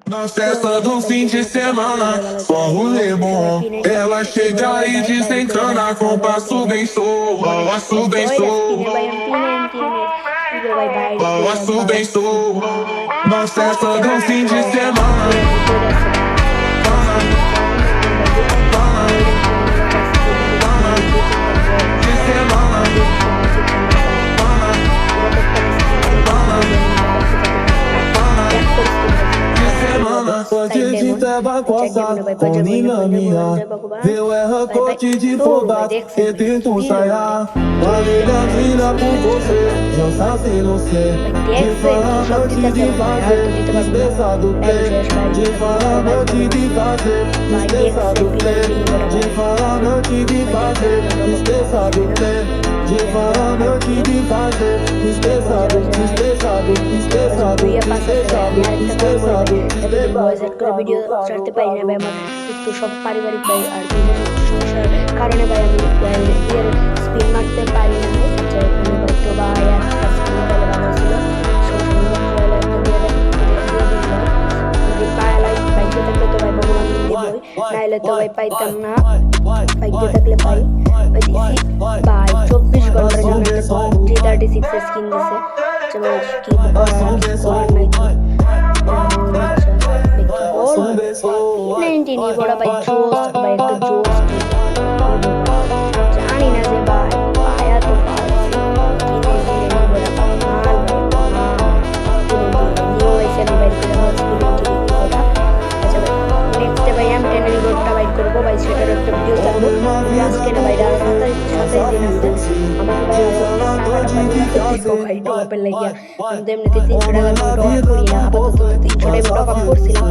Na festa do fim de semana, só rolê bom. Ela chega e desencana com passo bem solto, passo bem solto, passo bem solto. Na festa do fim de semana. de tabacosa com dinâmica. Deu erra corte de foda e tento ensaiar. Família vira por você, não sabe não ser. De falar antes de fazer, despeça do play. De falar antes de fazer, despeça do play. De falar antes de fazer, despeça do play. De falar antes de fazer, despeça do, despeça do, despeça do, despeça do, despeça do, করে video ছাড়তে পারি না ভাই, আমার একটু সব পারিবারিক ভাই আর সমস্যার কারণে ভাই আমি এর স্পিন মারতে পারি না ভাই। তো ভাই একটা স্পিন ভালো ছিল নাইলে তো ভাই পাইতাম না, বাইকে থাকলে পাই। ভাই 24 ঘন্টার জন্য G36 এর স্কিন দিছে, কি নিয়ে বড় ভাই জোস ভাই একটা জোস জানি না যে ভাই পায়া তো সেটার একটা ভিডিও ছাড়বো আজকে না ভাই সাথে দিন আছে আমাকে ভাই লাগিয়া এমনিতে 300 টাকার টপ করি না, আপাতত 300 টাকা টপ আপ করছিলাম